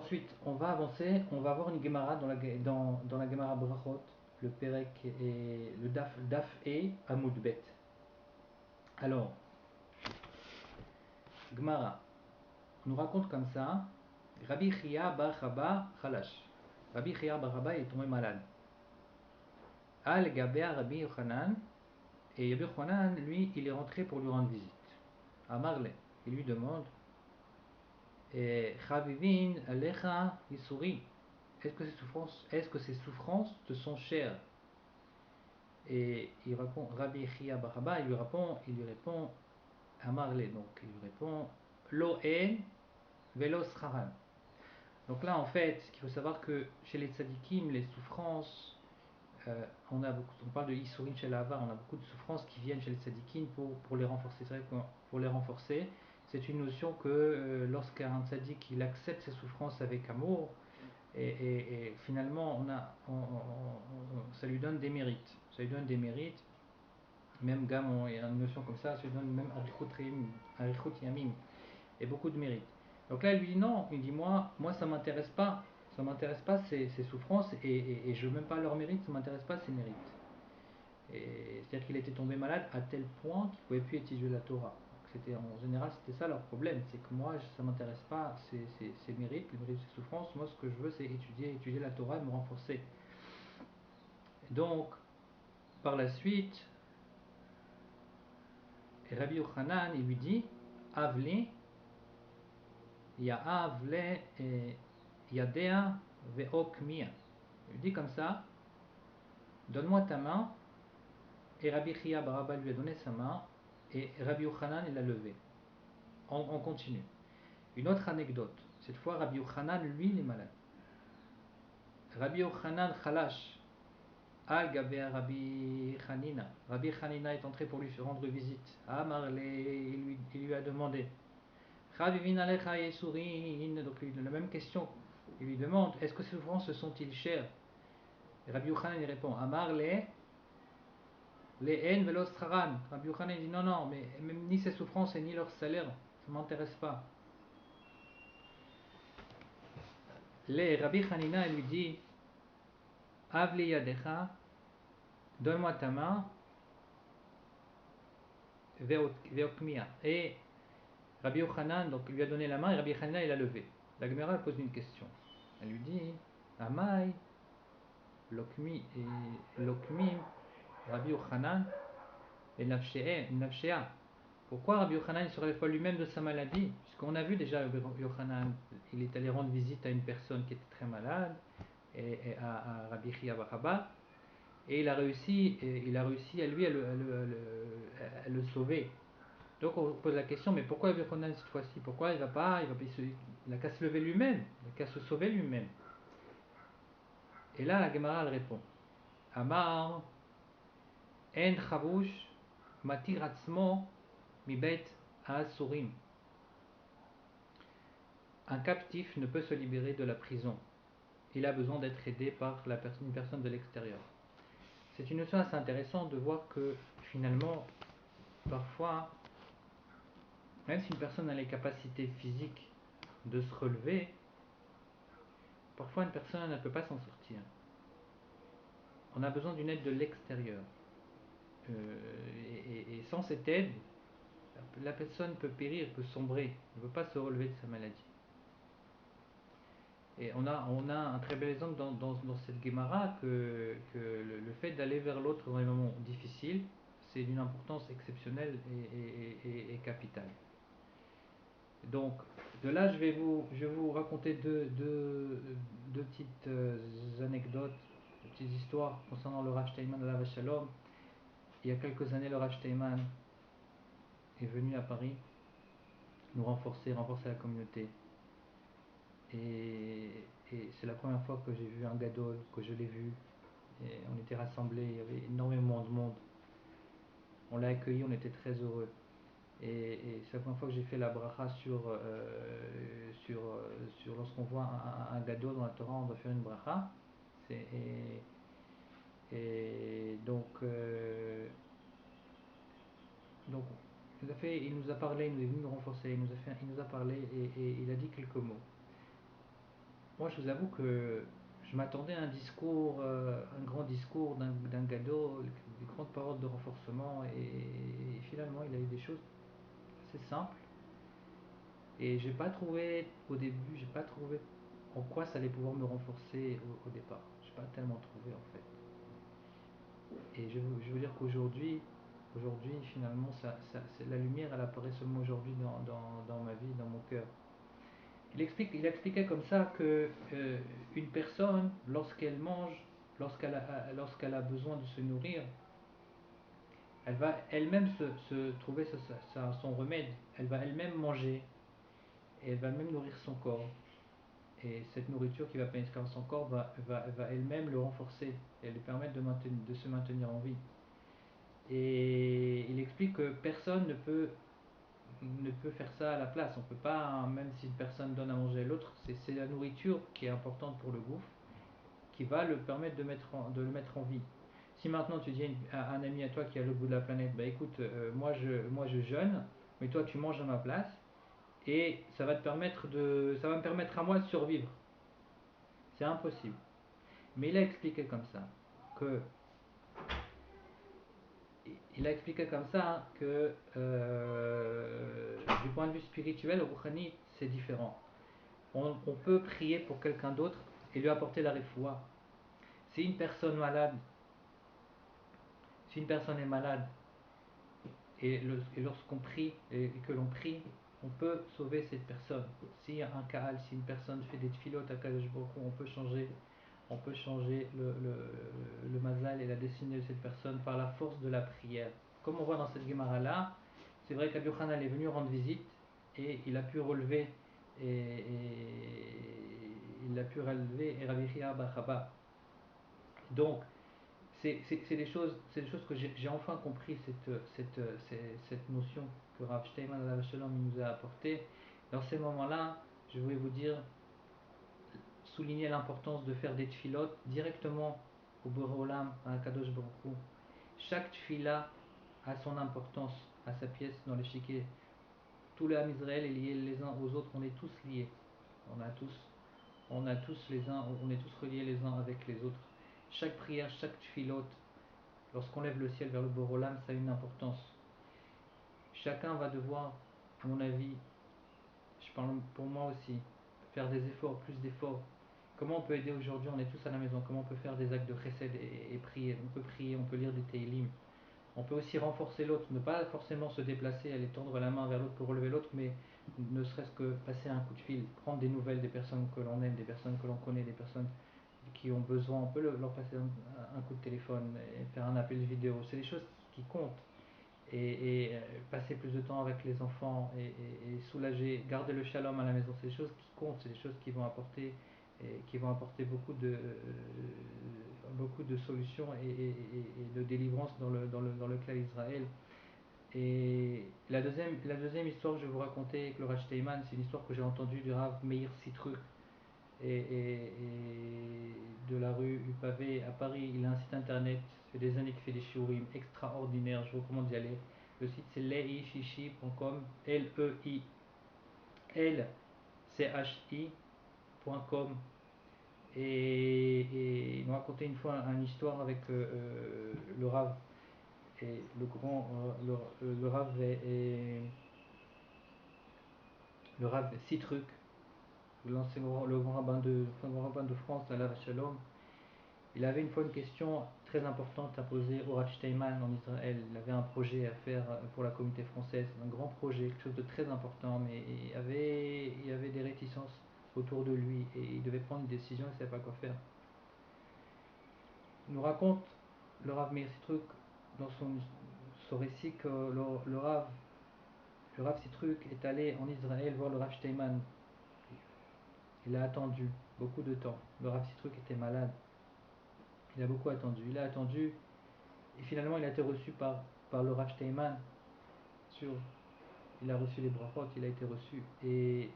Ensuite, on va avancer, on va voir une Gemara dans la Gemara Brachot, le Perek et le Daf et Amud Bet. Alors, Gemara nous raconte comme ça Rabbi Chia bar Chaba Chalash. Rabbi Chia bar Chaba est tombé malade. Al Gabea Rabbi Yochanan, et Rabbi Yochanan, lui, il est rentré pour lui rendre visite. À Marle, il lui demande Chavivin Alecha Yisuri. Est-ce que ces souffrances te sont chères? Et il répond, Rabbi Chia Baraba, il lui répond à Marley, donc il lui répond Lo en velo scharan. Donc là, en fait, ce qu'il faut savoir que chez les tzadikim, les souffrances, on parle de Isurim chez l'Ava, on a beaucoup de souffrances qui viennent chez les tzadikim pour les renforcer. C'est vrai que pour les renforcer, c'est une notion que lorsqu'un tzadik il accepte ses souffrances avec amour, et finalement ça lui donne des mérites. Ça lui donne des mérites. Même Gam, il y a une notion comme ça lui donne même Arichut Yamim, et beaucoup de mérite. Donc là, il lui dit non, il dit moi ça m'intéresse pas ces souffrances, et je veux même pas leur mérite, ça m'intéresse pas ces mérites. C'est-à-dire qu'il était tombé malade à tel point qu'il pouvait plus étudier la Torah. En général, c'était ça leur problème, c'est que moi, ça m'intéresse pas ces mérites, les mérites, ces souffrances. Moi, ce que je veux, c'est étudier la Torah et me renforcer. Donc, par la suite, Rabbi Yochanan, il lui dit Avli, Ya'av le Yadea ve'okmiya. Il lui dit comme ça donne-moi ta main. Et Rabbi Chia Baraba lui a donné sa main, et Rabbi Yochanan, il l'a levé. On continue. Une autre anecdote. Cette fois, Rabbi Yochanan, lui, il est malade. Rabbi Yochanan Khalash, Al Gabea Rabbi Hanina. Rabbi Hanina est entré pour lui rendre visite. Amarle, il lui a demandé Chavivin Alecha Yesurin. Donc, la même question. Il lui demande est-ce que ces souffrances sont-ils chères? Et Rabbi Yochanan il répond Amarle, les en velos traran. Rabbi Yochanan dit non, mais même ni ces souffrances et ni leur salaire, ça ne m'intéresse pas. Les Rabbi Hanina lui dit Avli yadecha, donne-moi ta main, veokmia. Et Rabbi Yochanan donc lui a donné la main, et Rabbi Hanina il a levé. La Gemara pose une question. Elle lui dit Amai lokmim Rabbi Yochanan et nafshea. Pourquoi Rabbi Yochanan ne se relève pas lui-même de sa maladie? Puisqu'on a vu déjà Rabbi Yochanan, il est allé rendre visite à une personne qui était très malade, et à Rabbi Chia Baraba, et il a réussi à lui à le sauver. Donc on pose la question, mais pourquoi Rabbi Yochanan cette fois-ci? Pourquoi il n'a qu'à se lever lui-même, il n'a qu'à se sauver lui-même? Et là la Gemara elle répond Amar en chavush matir atzmo mi beit ha'asurim. Un captif ne peut se libérer de la prison. Il a besoin d'être aidé par une personne de l'extérieur. C'est une notion assez intéressante de voir que finalement, parfois, même si une personne a les capacités physiques de se relever, parfois une personne ne peut pas s'en sortir. On a besoin d'une aide de l'extérieur. Et sans cette aide, la personne peut périr, peut sombrer, ne peut pas se relever de sa maladie. Et on a un très bel exemple dans cette Gemara que le fait d'aller vers l'autre dans les moments difficiles, c'est d'une importance exceptionnelle et capitale. Donc, de là, je vais vous raconter deux petites anecdotes, deux petites histoires concernant le Rav Steinman de la Shalom. Il y a quelques années, le Rav Steinman est venu à Paris nous renforcer la communauté. Et c'est la première fois que j'ai vu un gadol, que je l'ai vu. Et on était rassemblés, il y avait énormément de monde. On l'a accueilli, on était très heureux. Et c'est la première fois que j'ai fait la bracha sur lorsqu'on voit un gadol dans la Torah, on doit faire une bracha. Et donc il nous a parlé, il nous est venu nous renforcer, il nous a parlé, et il a dit quelques mots. moi je vous avoue que je m'attendais à un discours, un grand discours d'un Gadol, des grandes paroles de renforcement, et finalement il a eu des choses assez simples. Et j'ai pas trouvé, au début, j'ai pas trouvé en quoi ça allait pouvoir me renforcer au départ. J'ai pas tellement trouvé en fait. Et je veux dire qu'aujourd'hui, finalement, la lumière, elle apparaît seulement aujourd'hui dans ma vie, dans mon cœur. Il expliquait comme ça que une personne, lorsqu'elle mange, lorsqu'elle a besoin de se nourrir, elle va elle-même se trouver son remède. Elle va elle-même manger et elle va même nourrir son corps. Et cette nourriture qui va pénétrer dans son corps va elle-même le renforcer et lui permettre de se maintenir en vie. Et il explique que personne ne peut faire ça à la place. On peut pas, hein, même si une personne donne à manger à l'autre, c'est la nourriture qui est importante pour le gouffre, qui va le permettre de le mettre en vie. Si maintenant tu dis à un ami à toi qui est à l'autre bout de la planète, bah écoute, moi je jeûne, mais toi tu manges à ma place, et ça va me permettre à moi de survivre. C'est impossible. Mais il a expliqué comme ça que il a expliqué comme ça hein, que du point de vue spirituel, au Rouhani, c'est différent. On peut prier pour quelqu'un d'autre et lui apporter la refoua. Si une personne malade, si une personne est malade et lorsqu'on prie et que l'on prie, on peut sauver cette personne. S'il y a un kaal, si une personne fait des tfilotes à Kadosh Baruch Hu, on peut changer le mazal et la destinée de cette personne par la force de la prière. Comme on voit dans cette Gemara là, c'est vrai qu'Abi Yochanan est venu rendre visite et il a pu relever et Rabbi Chia Bar Abba. Donc c'est des choses que j'ai enfin compris cette notion que Rav Steinman alav shalom nous a apportée. Dans ces moments-là, je voulais vous dire, souligner l'importance de faire des tfilot directement au Boré Olam, à Kadosh Baruch Hu. Chaque tfila a son importance, à sa pièce dans l'échiquier. Tout le Ham Israël est lié les uns aux autres, on est tous liés. On est tous reliés les uns avec les autres. Chaque prière, chaque tfilot, lorsqu'on lève le ciel vers le Boré Olam, ça a une importance. Chacun va devoir, à mon avis, je parle pour moi aussi, faire des efforts, plus d'efforts. Comment on peut aider aujourd'hui? On est tous à la maison. Comment on peut faire des actes de chesed et prier? On peut prier, on peut lire des teilim. On peut aussi renforcer l'autre, ne pas forcément se déplacer, aller tendre la main vers l'autre pour relever l'autre, mais ne serait-ce que passer un coup de fil, prendre des nouvelles des personnes que l'on aime, des personnes que l'on connaît, des personnes qui ont besoin. On peut leur passer un coup de téléphone et faire un appel vidéo. C'est des choses qui comptent. Et passer plus de temps avec les enfants et soulager, garder le shalom à la maison, c'est des choses qui comptent, c'est des choses qui vont apporter beaucoup de solutions et de délivrance dans le clan Israël. Et la deuxième histoire que je vais vous raconter avec le Raj Teiman, c'est une histoire que j'ai entendue du Rav Meir Sitruk et de la rue du Pavé à Paris. Il a un site internet, ça fait des années qu'il fait des shiurim extraordinaires, je vous recommande d'y aller. Le site c'est leichichi.com, leiLCHI.com. Et il m'a raconté une fois une histoire avec le Rav et le Rav le Rav Sitruk, le grand rabbin de France, à la Shalom. Il avait une fois une question très importante à poser au Rav Steinman en Israël. Il avait un projet à faire pour la communauté française, un grand projet, quelque chose de très important, mais il y avait des réticences autour de lui et il devait prendre une décision, il ne savait pas quoi faire. Il nous raconte le Rav Meir Sitruk dans son récit que le Rav Sitruk est allé en Israël voir le Rav Steinman. Il a attendu beaucoup de temps. Le Rav Sitruk était malade. Il a beaucoup attendu. Il a attendu et finalement il a été reçu par le Rav Steinman. Il a reçu les brachot, il a été reçu. Et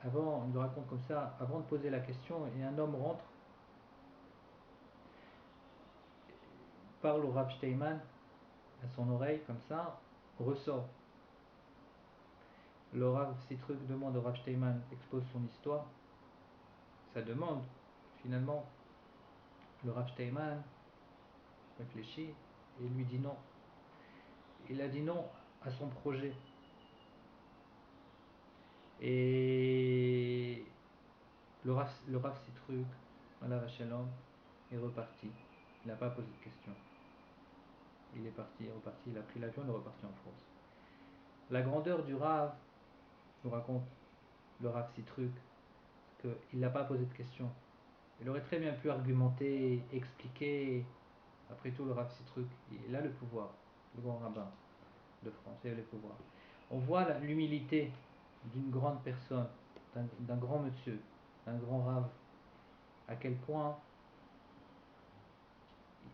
avant, il nous raconte comme ça, avant de poser la question, et un homme rentre, parle au Rav Steinman à son oreille comme ça, ressort. Le Rav Sitruk demande au Rav Steinman, expose son histoire. sa demande, finalement, le Rav Steinman réfléchit et lui dit non. Il a dit non à son projet. Et le Rav Sitruk, Allah Shalom, est reparti. Il n'a pas posé de questions. Il est parti, il est reparti, il a pris l'avion, il est reparti en France. La grandeur du Rav, nous raconte le Rav Sitruk, qu'il n'a pas posé de questions. Il aurait très bien pu argumenter, expliquer. Après tout, le Rav Sitruk, il a le pouvoir, le grand rabbin de France, il a le pouvoir. On voit l'humilité d'une grande personne, d'un grand monsieur, d'un grand Rav, à quel point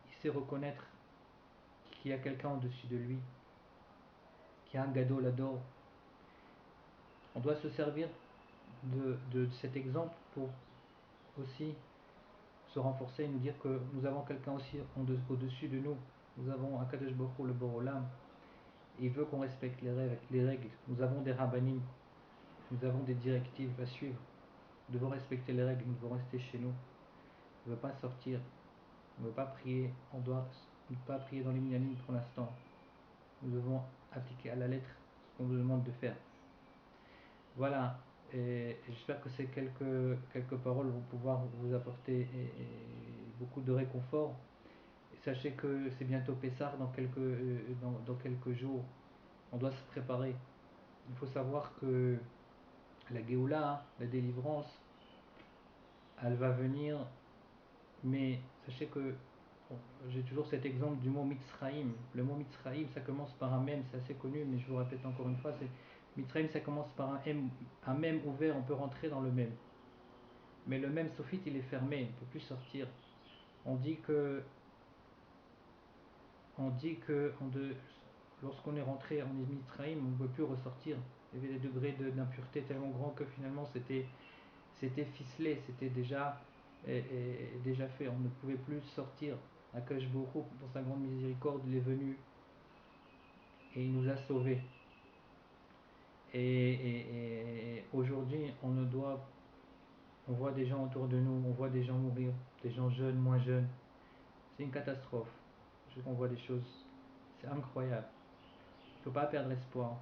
il sait reconnaître qu'il y a quelqu'un au-dessus de lui, qu'il y a un gadol ador. On doit se servir de cet exemple pour aussi se renforcer et nous dire que nous avons quelqu'un aussi au-dessus de nous. Nous avons Akadosh Baruch Hu, le Borolam. Il veut qu'on respecte les règles. Nous avons des rabbanim, nous avons des directives à suivre. Nous devons respecter les règles, nous devons rester chez nous. On ne veut pas sortir, on ne veut pas prier, on doit ne pas prier dans les minyanim pour l'instant. Nous devons appliquer à la lettre ce qu'on nous demande de faire. Voilà, et j'espère que ces quelques paroles vont pouvoir vous apporter beaucoup de réconfort. Et sachez que c'est bientôt Pessah dans quelques jours. On doit se préparer. Il faut savoir que la Géoula, la délivrance, elle va venir, mais sachez que j'ai toujours cet exemple du mot Mitzraïm. Le mot Mitzraïm, ça commence par un mem, c'est assez connu, mais je vous répète encore une fois, c'est Mitzraïm, ça commence par un mem ouvert, on peut rentrer dans le mem. Mais le mem sophite, il est fermé, on ne peut plus sortir. On dit que, lorsqu'on est rentré en Mitzraïm, on ne peut plus ressortir. Il y avait des degrés d'impureté tellement grands que finalement c'était ficelé, c'était déjà fait. On ne pouvait plus sortir. Akash Borou, pour sa grande miséricorde, il est venu et il nous a sauvés. Et aujourd'hui, on voit des gens autour de nous, on voit des gens mourir, des gens jeunes, moins jeunes. C'est une catastrophe. On voit des choses, c'est incroyable. Il ne faut pas perdre espoir.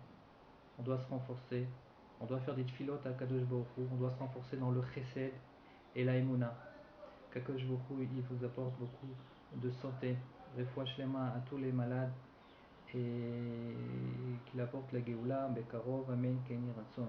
On doit se renforcer. On doit faire des tfilotes à Kadosh Baruch Hu. On doit se renforcer dans le chesed et la emuna. Kadosh Baruch Hu, il vous apporte beaucoup de santé. Refoua shlema à tous les malades. Et qu'il apporte la Géoula, Bekarov, Amen, Keni Ratson.